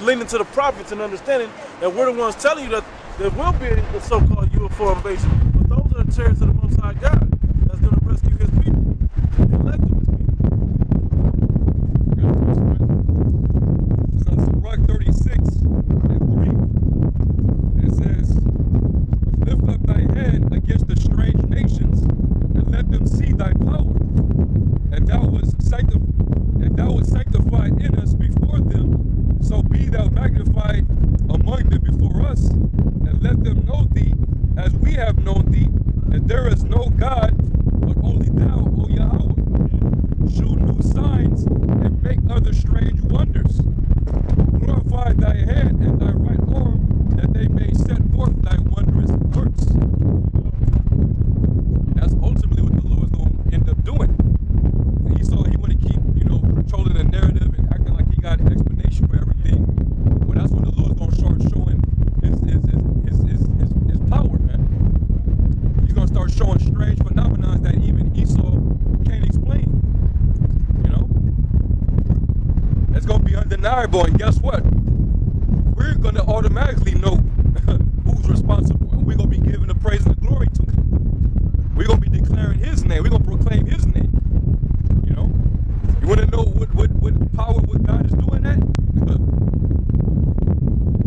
leaning to the prophets and understanding that we're the ones telling you that there will be a so-called UFO invasion. But those are the chariots of the Most High God that's going to rescue His people, the elect of His people. So Rock 36 and 3, it says, lift up thy hand against the strange nations and let them see thy power. And thou was sanctified in us before them, so be thou magnified among them before us, and let them know thee as we have known thee, that there is no God but only thou, O Yahweh. Shew new signs and make other strange wonders. Glorify thy hand and thy right arm, that they may set forth thy wondrous works. That's ultimately what the Lord's going to end up doing. Esau, he want to keep, controlling the narrative and acting like he got an explanation for everything. Well, that's when the Lord's going to start showing his power, man. He's going to start showing strange phenomena that even Esau can't explain. It's going to be undeniable, and guess what? We're going to automatically know who's responsible, and we're going to be giving the praise and the glory to him. We're going to be declaring his name. We're going to proclaim his name. You want to know what power, what God is doing that?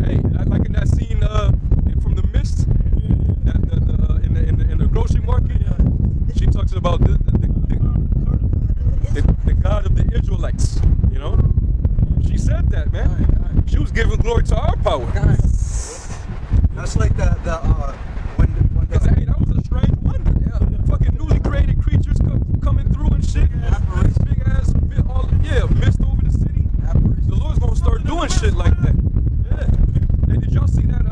Hey, like in that scene from The Mist, in the grocery market, she talks about the God of the Israelites. She said that, man. She was giving glory to our power. That's like when hey, that was a strange wonder. Yeah. Fucking newly created creatures coming through and shit. Big ass, mist over the city. The Lord's gonna start doing shit like that. Yeah. Hey, did y'all see that?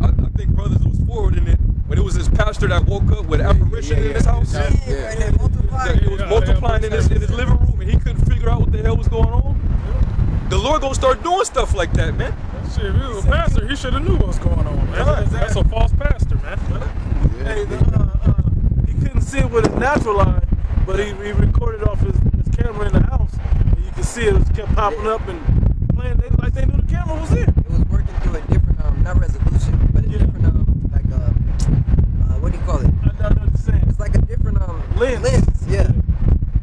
I think brothers was forwarding it when it was this pastor that woke up with apparition in his house. It was multiplying in his living room, and he couldn't figure out what the hell was going on. The Lord gonna start doing stuff like that, man. Shit, if he was a pastor, he should have knew what was going on, man. That's a false pastor, man. Hey, he couldn't see it with his natural eye, but he recorded off his camera in the house, and you can see it kept popping up and playing like they knew the camera was in. It was working through a different, not resolution, but a different, what do you call it? I know what you're saying. It's like a different lens. Yeah.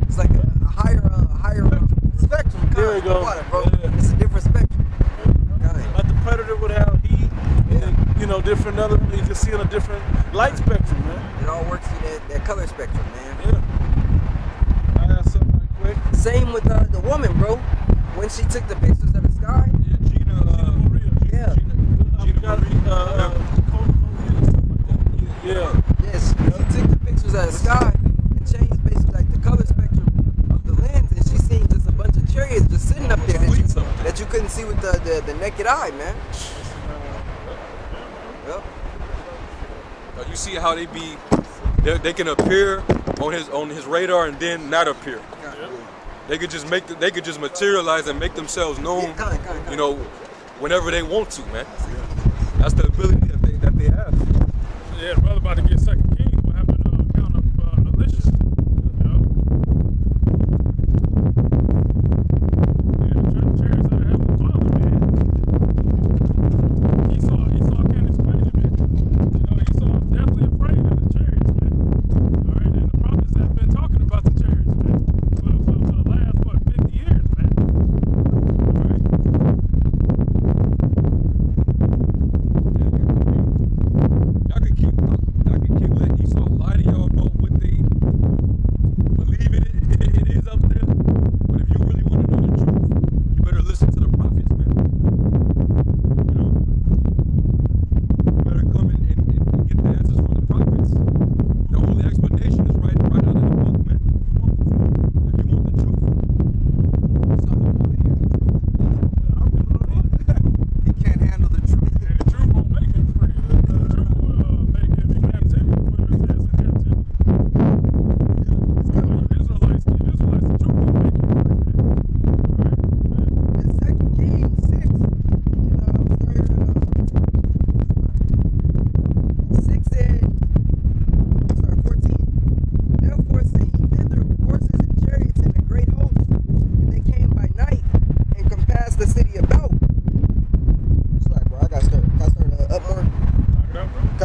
It's like a higher spectrum. There we go. Bro. Yeah. It's a different spectrum. Like the Predator would have heat, and different other. You can see on a different light spectrum, man. It all works through that color spectrum, man. Yeah. I got something right quick. Same with the woman, bro. When she took the pictures of the sky. Yes. She took the pictures of the sky and changed basically like the color spectrum of the lens, and she seen just a bunch of chariots just sitting up there that you couldn't see with the naked eye, man. Yep. You see how they can appear on his radar and then not appear. They could just materialize and make themselves known, whenever they want to, man. That's the ability that they have. Yeah, the brother about to get second king. What happened to count of Alicia? The chariots of the Heavenly Father, man. Esau can't explain it, man. Esau was definitely afraid of the chariots, man. All right, and the prophets have been talking about the chariots, man, for the last 50 years, man. All right. Y'all can keep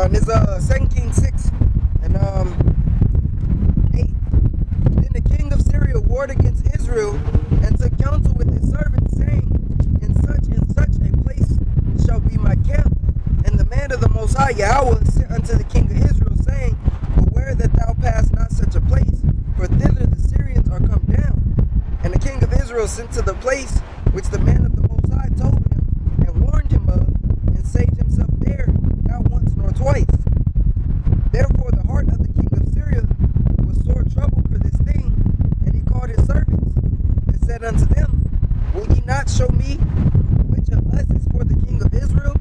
It's 2 Kings 6 and 8. Then the king of Syria warred against Israel and took counsel with his servants, saying, in such and such a place shall be my camp. And the man of the Most High Yahweh sent unto the king of Israel, saying, beware that thou pass not such a place, for thither the Syrians are come down. And the king of Israel sent to the place which the man of the Most High told him, and warned him of, and saved himself there, not once nor twice. Therefore the heart of the king of Syria was sore troubled for this thing, and he called his servants, and said unto them, will ye not show me which of us is for the king of Israel?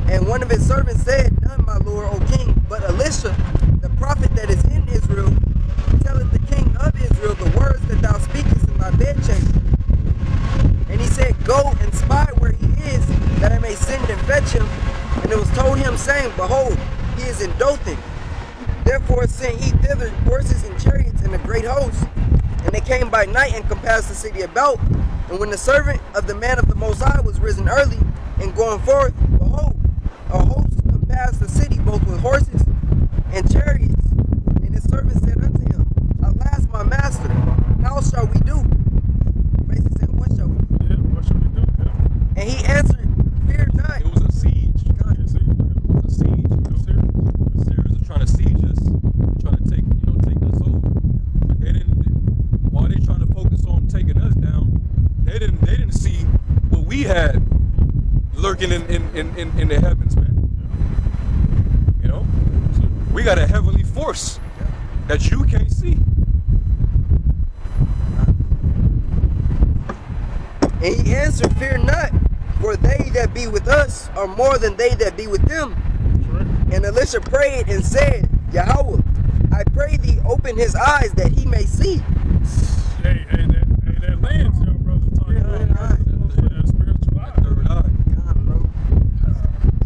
And one of his servants said, none, my lord, O king, but Elisha, the prophet that is in Israel, telleth the king of Israel the words that thou speakest in thy bedchamber. And he said, go and spy where he is, that I may send and fetch him. And it was told him, saying, behold, he is in Dothan. Therefore sent he thither horses and chariots and a great host. And they came by night and compassed the city about. And when the servant of the man of the Most High was risen early and going forth, behold, a host compassed the city both with horses and chariots. And his servant said unto him, alas, my master, how shall we do? Basically saying, what shall we do? Yeah, what should we do? Yeah. And he answered, fear not. It was a siege. Yeah, see, It was a siege. The Syrians are trying to siege us. They're trying to take us over. But they didn't. While they're trying to focus on taking us down, they didn't see what we had lurking in the heavens, man. You know, so we got a heavenly force that you can't see. And he answered, fear not, for they that be with us are more than they that be with them. Sure. And Elisha prayed and said, Yahweh, I pray thee open his eyes that he may see. Hey, that lens, yo, brother, talking about that spiritual eye. Third eye. God, bro.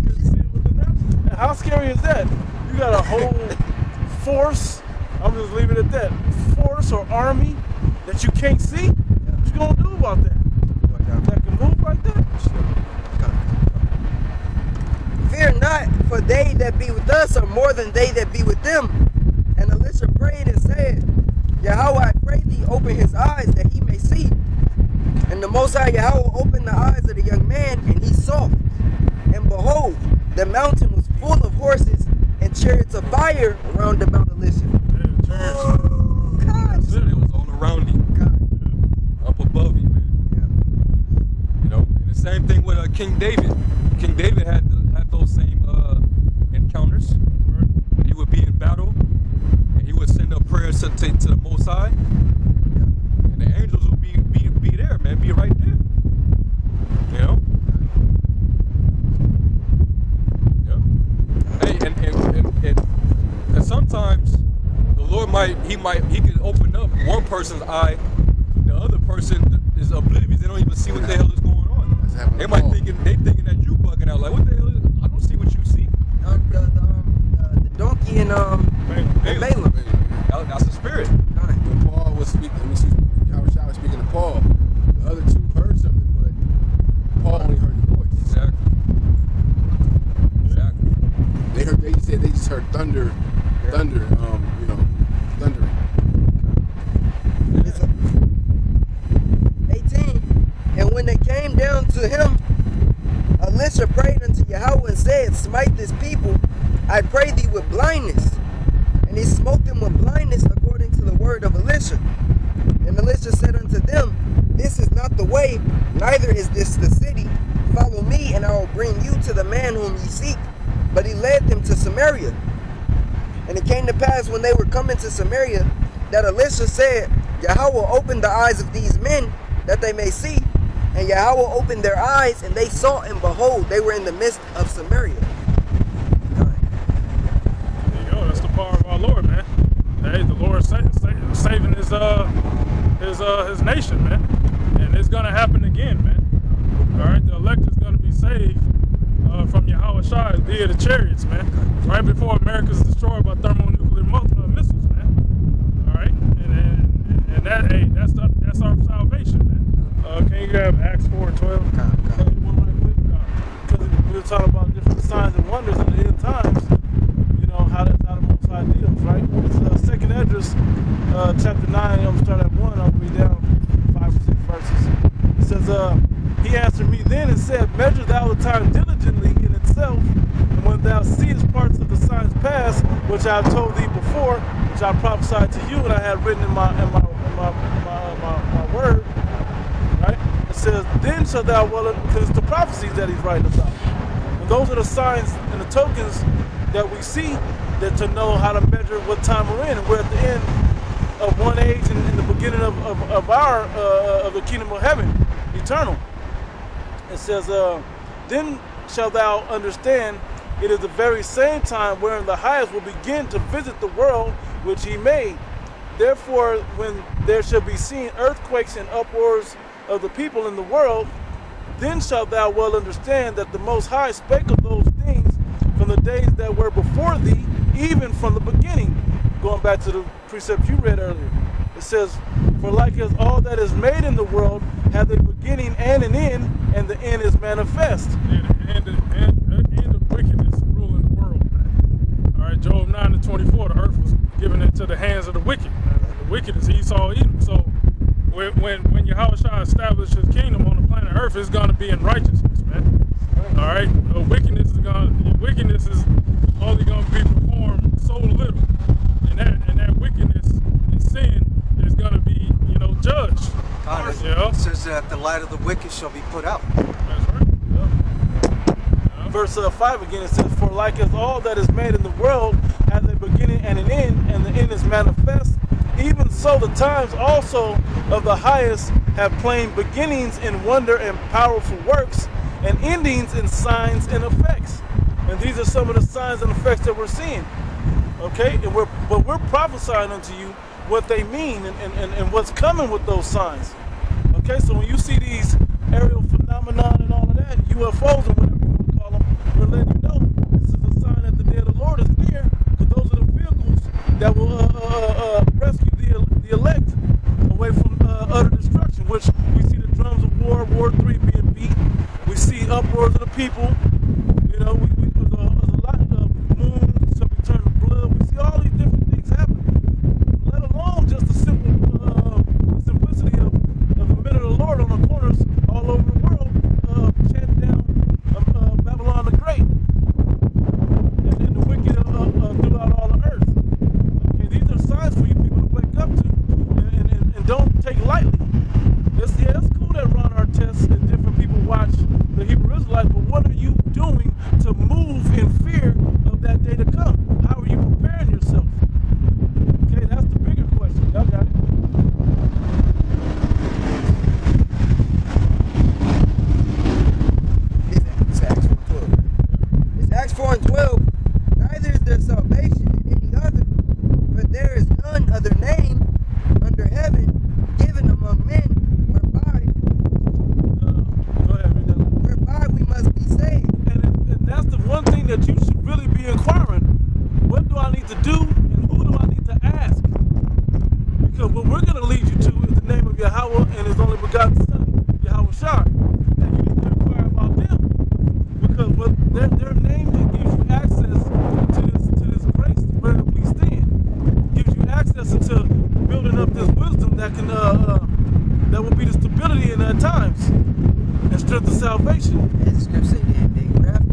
You can see it with the natural. And how scary is that? You got a whole force, I'm just leaving it at that, force or army that you can't see? What you gonna do about that? That can move like that? Fear not, for they that be with us are more than they that be with them. And Elisha prayed and said, Yahweh, I pray thee open his eyes that he may see. And the Most High Yahweh opened the eyes of the young man, and he saw. And behold, the mountain was full of horses and chariots of fire round about Elisha. Yeah, Oh, God. It was all around you, God. up above you, man. You know, and the same thing with King David. King David had those same encounters. He would be in battle, and he would send up prayers to the Most High, and the angels would be there, man, be right there. You know. Yeah. Hey, and sometimes the Lord he could open up one person's eye, the other person is oblivious. They don't even see what the hell is going on. They might thinking that you bugging out. Like, what the hell is? I don't see what you see. The donkey and Balaam. That's the spirit. When Paul was speaking, Yahushua was speaking to Paul, the other two heard something, but Paul only heard the voice. Exactly. They just heard thunder, thundering. It's 18. And when they came down to him, Elisha prayed unto Yahweh and said, smite this people, I pray thee, with blindness. And he smote them with blindness according to the word of Elisha. And Elisha said unto them, this is not the way, neither is this the city. Follow me, and I will bring you to the man whom ye seek. But he led them to Samaria. And it came to pass when they were coming to Samaria, that Elisha said, Yahweh, open the eyes of these men, that they may see. And Yahweh opened their eyes, and they saw, and behold, they were in the midst of Samaria. There you go. That's the power of our Lord, man. Hey, the Lord saving his nation, man. And it's gonna happen again, man. All right, the elect is gonna be saved from Yahweh Shai via the chariots, man. Right before America's destroyed by thermonuclear missiles, man. All right, and that's our salvation, man. Can you grab Acts 4:12? Because we were talking about different signs and wonders in the end times. then and said, measure thou the time diligently in itself, and when thou seest parts of the signs past, which I have told thee before, which I prophesied to you, and I had written in my word, right? It says, then shalt thou well, because it's the prophecies that he's writing about. And those are the signs and the tokens that we see that to know how to measure what time we're in. And we're at the end of one age and in the beginning of the kingdom of heaven, eternal. It says, then shalt thou understand it is the very same time wherein the highest will begin to visit the world which he made. Therefore, when there shall be seen earthquakes and uproars of the people in the world, then shalt thou well understand that the Most High spake of those things from the days that were before thee, even from the beginning. Going back to the precept you read earlier. It says, for like as all that is made in the world hath a beginning and an end, and the end is manifest. And the end of wickedness ruling the world, man. All right, Job 9:24, the earth was given into the hands of the wicked. Man. The wicked is Esau, Edom. So when Yahushua established his kingdom on the planet Earth, it's going to be in righteousness, man. All right, wickedness is only going to be performed so little, and that wickedness and sin is going to be, judged. God, it says that the light of the wicked shall be put out. That's right. Yeah. Verse 5 again, it says, for like as all that is made in the world has a beginning and an end, and the end is manifest, even so the times also of the highest have plain beginnings in wonder and powerful works, and endings in signs and effects. And these are some of the signs and effects that we're seeing. Okay? And we're prophesying unto you what they mean and what's coming with those signs. Okay? So when you see these aerial phenomenon and all of that, UFOs and whatever you want to call them, we're letting you know this is a sign that the day of the Lord is near, because those are the vehicles that will rescue the elect away from utter destruction, which we see the drums of World War III being beat. We see uproars of the people. There's a lot of moons shall be turned to blood. We see all these different things happening. Let alone just the simplicity of the men of the Lord on the corners all over the world, chanting down Babylon the Great and the wicked throughout all the earth. Okay, these are signs for you people to wake up to and don't take lightly. It's cool that Ron Artest and different people watch the Hebrew Israelites, but what are you doing to move in fear of that day to come? How are you preparing yourself? Okay, that's the bigger question. Y'all got it. It's Acts 4:12. It's Acts 4:12. Neither is there salvation in any other, for there is none other name under heaven given among men whereby we must be saved. And that's the one thing that you should really be inquiring. What do I need to do and who do I need to ask? Because what we're going to lead you to is the name of Yahweh and his only begotten son, Yahushua. And you need to inquire about them. Because their name that gives you access to this grace where we stand. Gives you access into building up this wisdom that can that will be the stability in our times and strength of salvation. As the scripture said, they graft